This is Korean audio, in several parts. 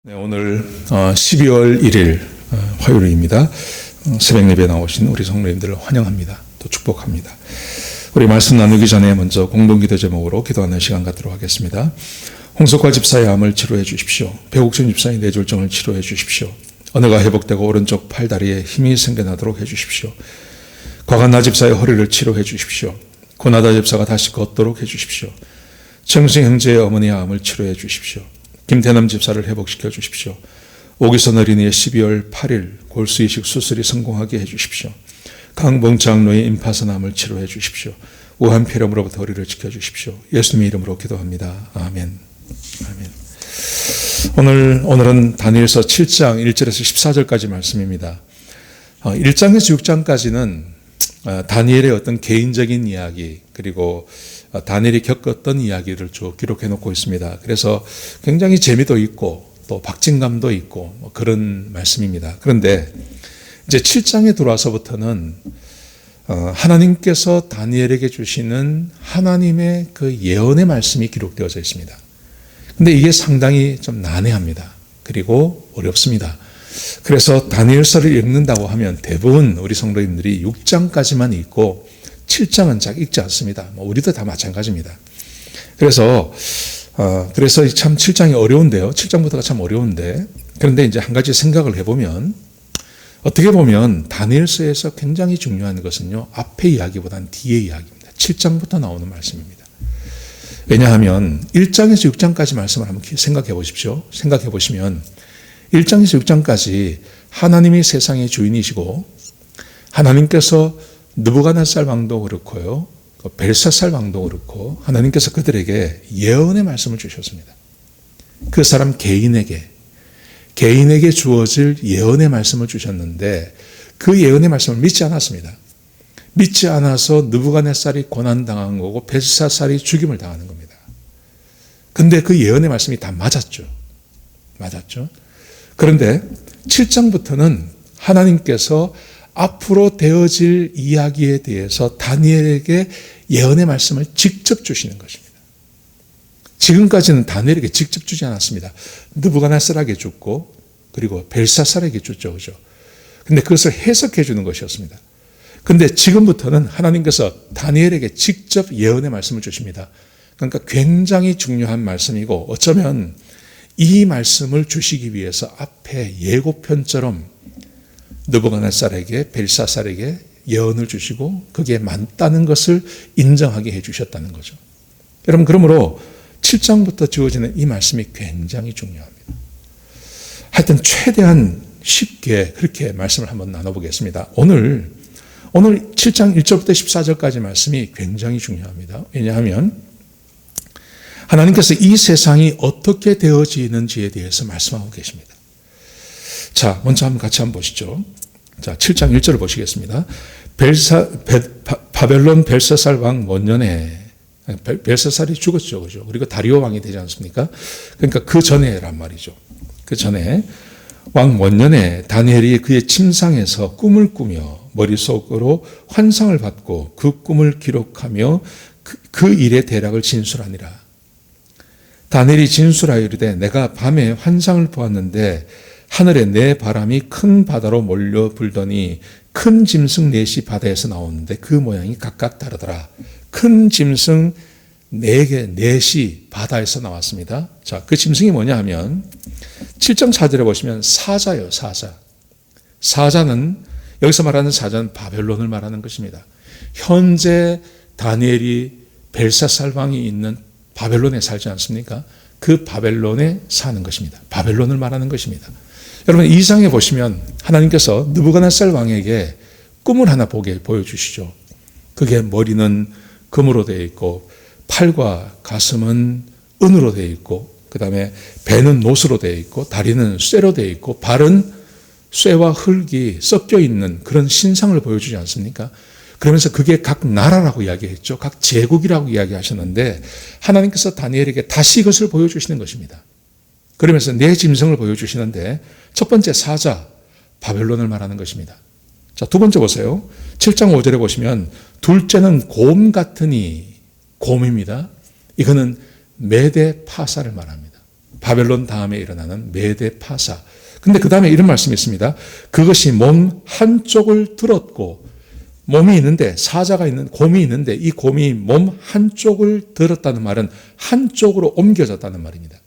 네, 오늘 12월 1일 화요일입니다. 새벽 예배 나오신 우리 성도님들을 환영합니다. 또 축복합니다. 우리 말씀 나누기 전에 먼저 공동기도 제목으로 기도하는 시간 갖도록 하겠습니다. 홍석화 집사의 암을 치료해 주십시오. 배국준 집사의 뇌졸중을 치료해 주십시오. 언어가 회복되고 오른쪽 팔다리에 힘이 생겨나도록 해 주십시오. 과간나 집사의 허리를 치료해 주십시오. 고나다 집사가 다시 걷도록 해 주십시오. 정승 형제의 어머니의 암을 치료해 주십시오. 김태남 집사를 회복시켜 주십시오. 오기선 어린이의 12월 8일 골수이식 수술이 성공하게 해주십시오. 강봉 장로의 임파선암을 치료해 주십시오. 우한 폐렴으로부터 허리를 지켜주십시오. 예수님의 이름으로 기도합니다. 아멘. 아멘. 오늘은 다니엘서 7장 1절에서 14절까지 말씀입니다. 1장에서 6장까지는 다니엘의 어떤 개인적인 이야기 그리고 다니엘이 겪었던 이야기를 쭉 기록해 놓고 있습니다. 그래서 굉장히 재미도 있고 또 박진감도 있고 그런 말씀입니다. 그런데 이제 7장에 들어와서부터는 하나님께서 다니엘에게 주시는 하나님의 그 예언의 말씀이 기록되어져 있습니다. 근데 이게 상당히 좀 난해합니다. 그리고 어렵습니다. 그래서 다니엘서를 읽는다고 하면 대부분 우리 성도님들이 6장까지만 읽고 7장은 잘 읽지 않습니다. 우리도 다 마찬가지입니다. 그래서 참 7장이 어려운데요. 7장부터가 참 어려운데 그런데 이제 한 가지 생각을 해보면 어떻게 보면 다니엘서에서 굉장히 중요한 것은요. 앞의 이야기보다는 뒤의 이야기입니다. 7장부터 나오는 말씀입니다. 왜냐하면 1장에서 6장까지 말씀을 한번 생각해 보십시오. 생각해 보시면 1장에서 6장까지 하나님이 세상의 주인이시고 하나님께서 느부갓네살 왕도 그렇고요. 벨사살 왕도 그렇고 하나님께서 그들에게 예언의 말씀을 주셨습니다. 그 사람 개인에게 주어질 예언의 말씀을 주셨는데 그 예언의 말씀을 믿지 않았습니다. 믿지 않아서 느부갓네살이 고난당한 거고 벨사살이 죽임을 당하는 겁니다. 근데 그 예언의 말씀이 다 맞았죠. 그런데 7장부터는 하나님께서 앞으로 되어질 이야기에 대해서 다니엘에게 예언의 말씀을 직접 주시는 것입니다. 지금까지는 다니엘에게 직접 주지 않았습니다. 느부갓네살에게 줬고 그리고 벨사살에게 줬죠. 그죠? 근데 그것을 해석해 주는 것이었습니다. 근데 지금부터는 하나님께서 다니엘에게 직접 예언의 말씀을 주십니다. 그러니까 굉장히 중요한 말씀이고 어쩌면 이 말씀을 주시기 위해서 앞에 예고편처럼 느부갓네살에게 벨사살에게 예언을 주시고 그게 맞다는 것을 인정하게 해주셨다는 거죠. 여러분 그러므로 7장부터 주어지는 이 말씀이 굉장히 중요합니다. 하여튼 최대한 쉽게 그렇게 말씀을 한번 나눠보겠습니다. 오늘 7장 1절부터 14절까지 말씀이 굉장히 중요합니다. 왜냐하면 하나님께서 이 세상이 어떻게 되어지는지에 대해서 말씀하고 계십니다. 자, 먼저 같이 한번 보시죠. 자, 7장 1절을 보시겠습니다. 바벨론 벨사살 왕 원년에 벨사살이 죽었죠. 그죠? 그리고 다리오 왕이 되지 않습니까? 그러니까 그 전에란 말이죠. 그 전에 왕 원년에 다니엘이 그의 침상에서 꿈을 꾸며 머릿속으로 환상을 받고 그 꿈을 기록하며 그 일의 대략을 진술하니라. 다니엘이 진술하여 이르되 내가 밤에 환상을 보았는데 하늘에 네 바람이 큰 바다로 몰려 불더니 큰 짐승 넷이 바다에서 나오는데 그 모양이 각각 다르더라. 큰 짐승 넷이 바다에서 나왔습니다. 자, 그 짐승이 뭐냐 하면 7장 4절에 보시면 사자예요. 사자는 여기서 말하는 사자는 바벨론을 말하는 것입니다. 현재 다니엘이 벨사살 왕이 있는 바벨론에 살지 않습니까? 그 바벨론에 사는 것입니다. 바벨론을 말하는 것입니다. 여러분 이 장에 보시면 하나님께서 느부갓네살 왕에게 꿈을 하나 보여주시죠. 그게 머리는 금으로 되어 있고 팔과 가슴은 은으로 되어 있고 그 다음에 배는 노스로 되어 있고 다리는 쇠로 되어 있고 발은 쇠와 흙이 섞여 있는 그런 신상을 보여주지 않습니까? 그러면서 그게 각 나라라고 이야기했죠. 각 제국이라고 이야기하셨는데 하나님께서 다니엘에게 다시 이것을 보여주시는 것입니다. 그러면서 네 짐승을 보여주시는데 첫 번째 사자, 바벨론을 말하는 것입니다. 자, 두 번째 보세요. 7장 5절에 보시면 둘째는 곰 같으니 곰입니다. 이거는 메데 파사를 말합니다. 바벨론 다음에 일어나는 메대 파사. 근데 그 다음에 이런 말씀이 있습니다. 그것이 몸 한쪽을 들었고, 몸이 있는데, 사자가 있는, 곰이 있는데, 이 곰이 몸 한쪽을 들었다는 말은 한쪽으로 옮겨졌다는 말입니다.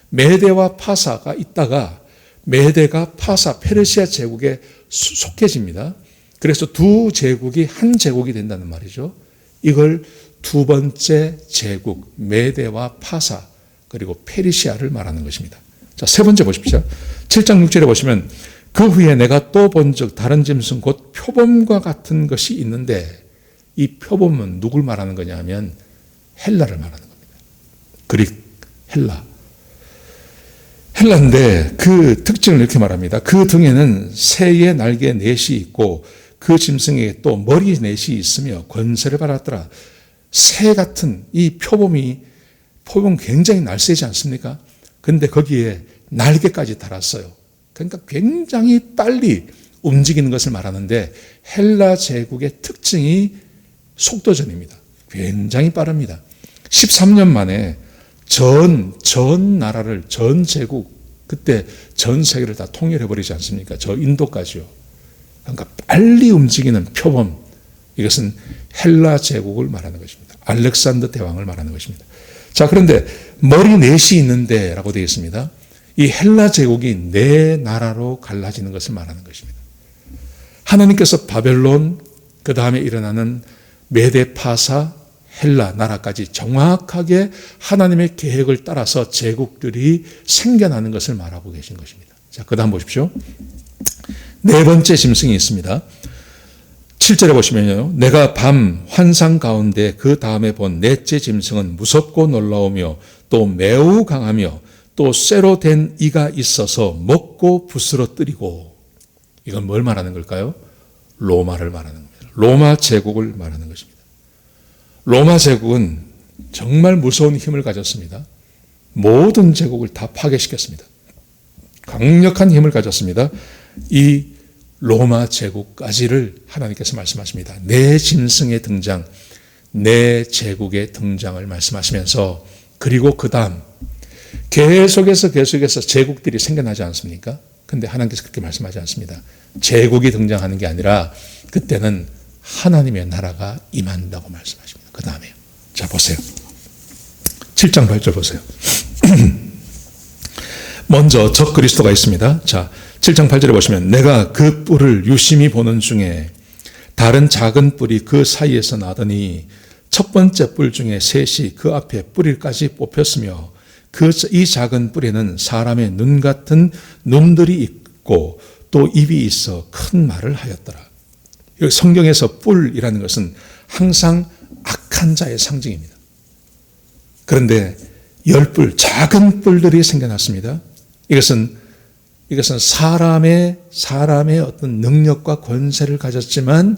메대와 파사가 있다가 메대가 파사, 페르시아 제국에 속해집니다. 그래서 두 제국이 한 제국이 된다는 말이죠. 이걸 두 번째 제국, 메대와 파사, 그리고 페르시아를 말하는 것입니다. 자, 세 번째 보십시오. 7장 6절에 보시면 그 후에 내가 또 본즉 다른 짐승 곧 표범과 같은 것이 있는데, 이 표범은 누굴 말하는 거냐 하면 헬라를 말하는 겁니다. 그릭, 헬라인데 그 특징을 이렇게 말합니다. 그 등에는 새의 날개 넷이 있고 그 짐승에게 또 머리 넷이 있으며 권세를 받았더라. 새 같은 이 표범 굉장히 날쌔지 않습니까? 근데 거기에 날개까지 달았어요. 그러니까 굉장히 빨리 움직이는 것을 말하는데, 헬라 제국의 특징이 속도전입니다. 굉장히 빠릅니다. 13년 만에 전 나라를, 전 제국, 그때 전 세계를 다 통일해버리지 않습니까? 저 인도까지요. 그러니까 빨리 움직이는 표범, 이것은 헬라 제국을 말하는 것입니다. 알렉산더 대왕을 말하는 것입니다. 자, 그런데 머리 넷이 있는데 라고 되어 있습니다. 이 헬라 제국이 네 나라로 갈라지는 것을 말하는 것입니다. 하나님께서 바벨론, 그 다음에 일어나는 메데 파사, 헬라 나라까지 정확하게 하나님의 계획을 따라서 제국들이 생겨나는 것을 말하고 계신 것입니다. 자, 그 다음 보십시오. 네 번째 짐승이 있습니다. 7절에 보시면요. 내가 밤 환상 가운데 그 다음에 본 넷째 짐승은 무섭고 놀라우며 또 매우 강하며 또 쇠로 된 이가 있어서 먹고 부스러뜨리고. 이건 뭘 말하는 걸까요? 로마를 말하는 겁니다. 로마 제국을 말하는 것입니다. 로마 제국은 정말 무서운 힘을 가졌습니다. 모든 제국을 다 파괴시켰습니다. 강력한 힘을 가졌습니다. 이 로마 제국까지를 하나님께서 말씀하십니다. 네 짐승의 등장, 네 제국의 등장을 말씀하시면서, 그리고 그 다음 계속해서 제국들이 생겨나지 않습니까? 근데 하나님께서 그렇게 말씀하지 않습니다. 제국이 등장하는 게 아니라 그때는 하나님의 나라가 임한다고 말씀하십니다. 그 다음에요. 자, 보세요. 7장 8절 보세요. 먼저 적 그리스도가 있습니다. 자, 7장 8절에 보시면 내가 그 뿔을 유심히 보는 중에 다른 작은 뿔이 그 사이에서 나더니 첫 번째 뿔 중에 셋이 그 앞에 뿌리까지 뽑혔으며 이 작은 뿔에는 사람의 눈 같은 눈들이 있고 또 입이 있어 큰 말을 하였더라. 여기 성경에서 뿔이라는 것은 항상 악한 자의 상징입니다. 그런데 10뿔, 작은 뿔들이 생겨났습니다. 이것은 사람의 어떤 능력과 권세를 가졌지만,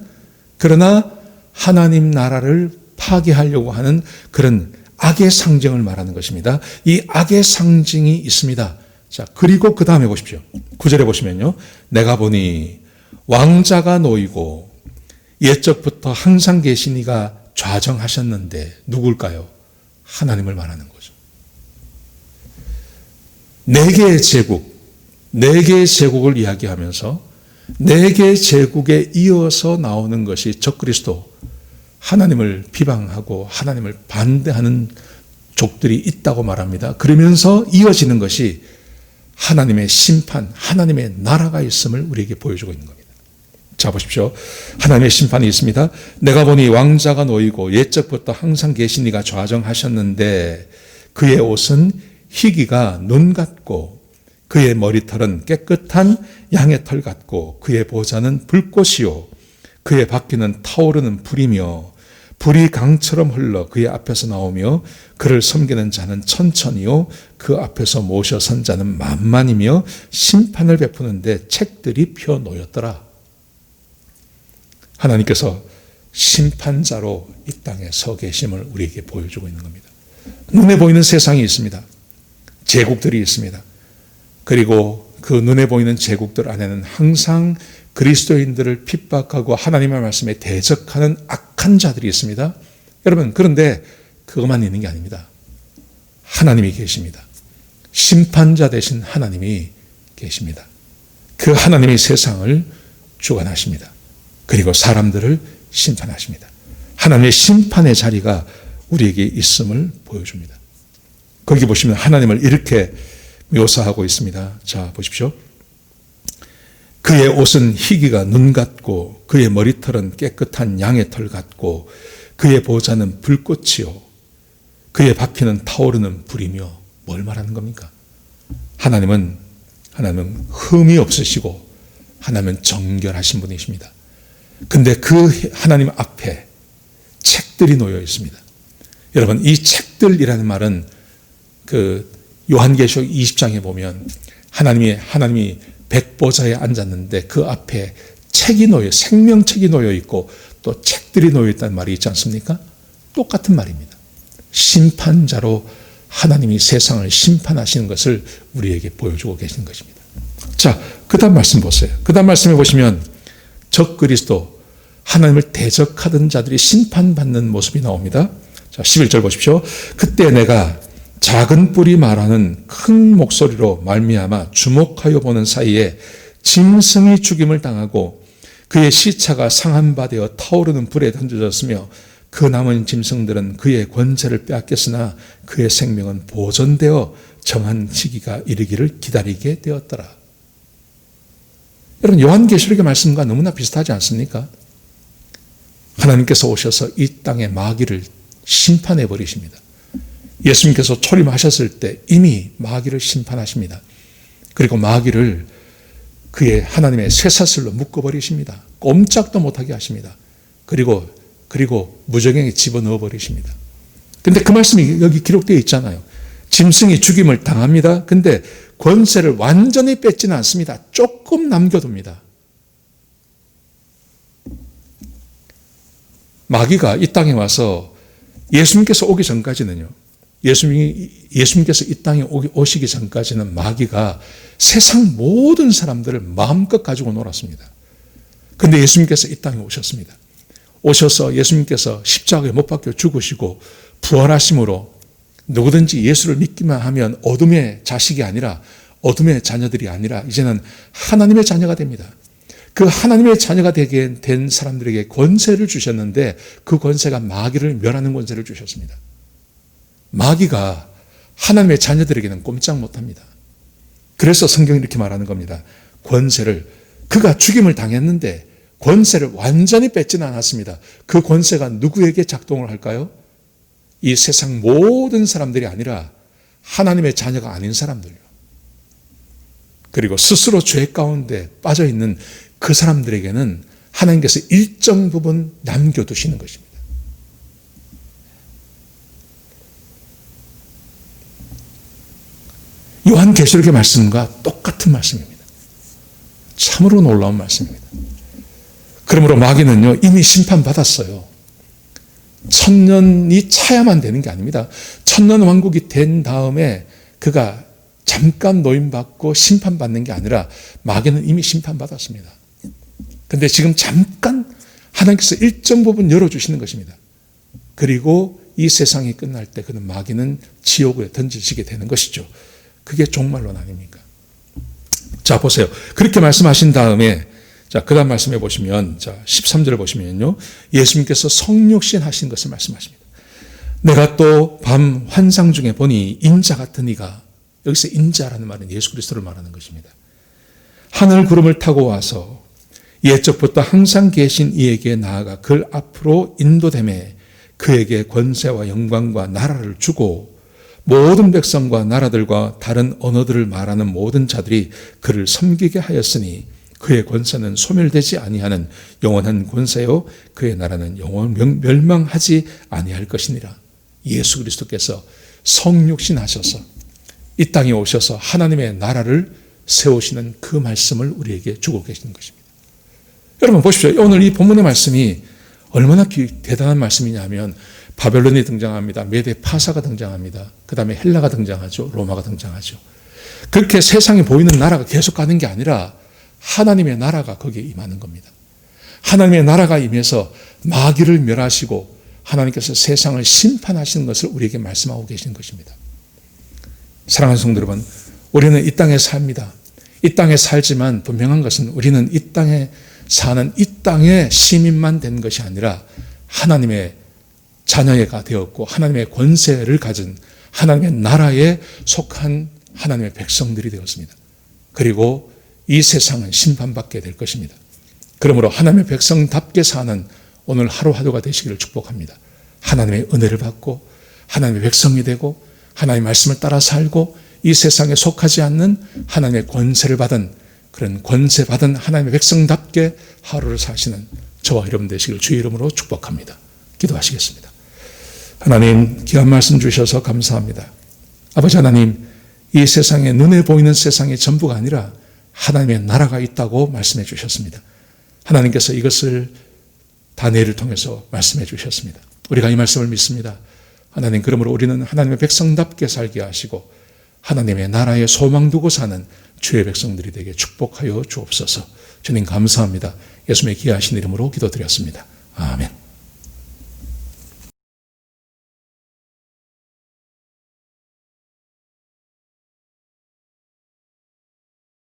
그러나 하나님 나라를 파괴하려고 하는 그런 악의 상징을 말하는 것입니다. 이 악의 상징이 있습니다. 자, 그리고 그 다음에 보십시오. 9절에 보시면요. 내가 보니 왕자가 놓이고 옛적부터 항상 계신 이가 좌정하셨는데 누굴까요? 하나님을 말하는 거죠. 네 개의 제국을 이야기하면서 네 개의 제국에 이어서 나오는 것이 적그리스도, 하나님을 비방하고 하나님을 반대하는 족들이 있다고 말합니다. 그러면서 이어지는 것이 하나님의 심판, 하나님의 나라가 있음을 우리에게 보여주고 있는 겁니다. 자, 보십시오. 하나님의 심판이 있습니다. 내가 보니 왕자가 놓이고 옛적부터 항상 계신 이가 좌정하셨는데 그의 옷은 희기가 눈 같고 그의 머리털은 깨끗한 양의 털 같고 그의 보좌는 불꽃이요 그의 바퀴는 타오르는 불이며 불이 강처럼 흘러 그의 앞에서 나오며 그를 섬기는 자는 천천히요 그 앞에서 모셔 선 자는 만만이며 심판을 베푸는데 책들이 펴 놓였더라. 하나님께서 심판자로 이 땅에 서 계심을 우리에게 보여주고 있는 겁니다. 눈에 보이는 세상이 있습니다. 제국들이 있습니다. 그리고 그 눈에 보이는 제국들 안에는 항상 그리스도인들을 핍박하고 하나님의 말씀에 대적하는 악한 자들이 있습니다. 여러분, 그런데 그것만 있는 게 아닙니다. 하나님이 계십니다. 심판자 되신 하나님이 계십니다. 그 하나님이 세상을 주관하십니다. 그리고 사람들을 심판하십니다. 하나님의 심판의 자리가 우리에게 있음을 보여줍니다. 거기 보시면 하나님을 이렇게 묘사하고 있습니다. 자, 보십시오. 그의 옷은 희기가 눈 같고 그의 머리털은 깨끗한 양의 털 같고 그의 보좌는 불꽃이요 그의 바퀴는 타오르는 불이며 뭘 말하는 겁니까? 하나님은 흠이 없으시고 하나님은 정결하신 분이십니다. 근데 그 하나님 앞에 책들이 놓여 있습니다. 여러분, 이 책들이라는 말은 그 요한계시록 20장에 보면 하나님이 백보좌에 앉았는데 그 앞에 생명책이 놓여 있고 또 책들이 놓여 있다는 말이 있지 않습니까? 똑같은 말입니다. 심판자로 하나님이 세상을 심판하시는 것을 우리에게 보여주고 계시는 것입니다. 자, 그 다음 말씀 보세요. 그 다음 말씀에 보시면 적그리스도, 하나님을 대적하던 자들이 심판받는 모습이 나옵니다. 자, 11절 보십시오. 그때 내가 작은 뿔이 말하는 큰 목소리로 말미암아 주목하여 보는 사이에 짐승이 죽임을 당하고 그의 시체가 상한 바 되어 타오르는 불에 던져졌으며 그 남은 짐승들은 그의 권세를 빼앗겼으나 그의 생명은 보존되어 정한 시기가 이르기를 기다리게 되었더라. 여러분, 요한계시록의 말씀과 너무나 비슷하지 않습니까? 하나님께서 오셔서 이 땅의 마귀를 심판해 버리십니다. 예수님께서 초림하셨을 때 이미 마귀를 심판하십니다. 그리고 마귀를 그의 하나님의 쇠사슬로 묶어버리십니다. 꼼짝도 못하게 하십니다. 그리고 무저갱에 집어넣어 버리십니다. 근데 그 말씀이 여기 기록되어 있잖아요. 짐승이 죽임을 당합니다. 근데 권세를 완전히 뺏지는 않습니다. 조금 남겨둡니다. 마귀가 이 땅에 와서 예수님께서 오기 전까지는요. 예수님께서 이 땅에 오시기 전까지는 마귀가 세상 모든 사람들을 마음껏 가지고 놀았습니다. 그런데 예수님께서 이 땅에 오셨습니다. 오셔서 예수님께서 십자가에 못 박혀 죽으시고 부활하심으로 누구든지 예수를 믿기만 하면 어둠의 자식이 아니라 어둠의 자녀들이 아니라 이제는 하나님의 자녀가 됩니다. 그 하나님의 자녀가 되게 된 사람들에게 권세를 주셨는데 그 권세가 마귀를 멸하는 권세를 주셨습니다. 마귀가 하나님의 자녀들에게는 꼼짝 못합니다. 그래서 성경이 이렇게 말하는 겁니다. 그가 죽임을 당했는데 권세를 완전히 뺏지는 않았습니다. 그 권세가 누구에게 작동을 할까요? 이 세상 모든 사람들이 아니라 하나님의 자녀가 아닌 사람들요. 그리고 스스로 죄 가운데 빠져있는 그 사람들에게는 하나님께서 일정 부분 남겨두시는 것입니다. 요한계시록의 말씀과 똑같은 말씀입니다. 참으로 놀라운 말씀입니다. 그러므로 마귀는요, 이미 심판받았어요. 1000년이 차야만 되는 게 아닙니다. 1000년 왕국이 된 다음에 그가 잠깐 노임받고 심판받는 게 아니라 마귀는 이미 심판받았습니다. 그런데 지금 잠깐 하나님께서 일정 부분 열어주시는 것입니다. 그리고 이 세상이 끝날 때 그는 마귀는 지옥에 던지시게 되는 것이죠. 그게 종말론 아닙니까? 자, 보세요. 그렇게 말씀하신 다음에 자, 그 다음 말씀해 보시면, 자, 13절을 보시면요. 예수님께서 성육신 하신 것을 말씀하십니다. 내가 또 밤 환상 중에 보니 인자 같은 이가, 여기서 인자라는 말은 예수 그리스도를 말하는 것입니다. 하늘 구름을 타고 와서 옛적부터 항상 계신 이에게 나아가 그를 앞으로 인도되매 그에게 권세와 영광과 나라를 주고 모든 백성과 나라들과 다른 언어들을 말하는 모든 자들이 그를 섬기게 하였으니 그의 권세는 소멸되지 아니하는 영원한 권세요 그의 나라는 영원 멸망하지 아니할 것이니라. 예수 그리스도께서 성육신 하셔서 이 땅에 오셔서 하나님의 나라를 세우시는 그 말씀을 우리에게 주고 계시는 것입니다. 여러분 보십시오. 오늘 이 본문의 말씀이 얼마나 대단한 말씀이냐면 바벨론이 등장합니다. 메대 파사가 등장합니다. 그 다음에 헬라가 등장하죠. 로마가 등장하죠. 그렇게 세상에 보이는 나라가 계속 가는 게 아니라 하나님의 나라가 거기에 임하는 겁니다. 하나님의 나라가 임해서 마귀를 멸하시고 하나님께서 세상을 심판하시는 것을 우리에게 말씀하고 계시는 것입니다. 사랑하는 성도 여러분, 우리는 이 땅에 삽니다. 이 땅에 살지만 분명한 것은 우리는 이 땅에 사는 이 땅의 시민만 된 것이 아니라 하나님의 자녀가 되었고 하나님의 권세를 가진 하나님의 나라에 속한 하나님의 백성들이 되었습니다. 그리고 이 세상은 심판받게 될 것입니다. 그러므로 하나님의 백성답게 사는 오늘 하루하루가 되시기를 축복합니다. 하나님의 은혜를 받고 하나님의 백성이 되고 하나님의 말씀을 따라 살고 이 세상에 속하지 않는 하나님의 권세를 받은 그런 권세받은 하나님의 백성답게 하루를 사시는 저와 여러분 되시기를 주의 이름으로 축복합니다. 기도하시겠습니다. 하나님, 귀한 말씀 주셔서 감사합니다. 아버지 하나님, 이 세상에 눈에 보이는 세상이 전부가 아니라 하나님의 나라가 있다고 말씀해 주셨습니다. 하나님께서 이것을 다니엘을 통해서 말씀해 주셨습니다. 우리가 이 말씀을 믿습니다. 하나님, 그러므로 우리는 하나님의 백성답게 살게 하시고 하나님의 나라에 소망 두고 사는 주의 백성들이 되게 축복하여 주옵소서. 주님 감사합니다. 예수님의 귀하신 이름으로 기도드렸습니다. 아멘.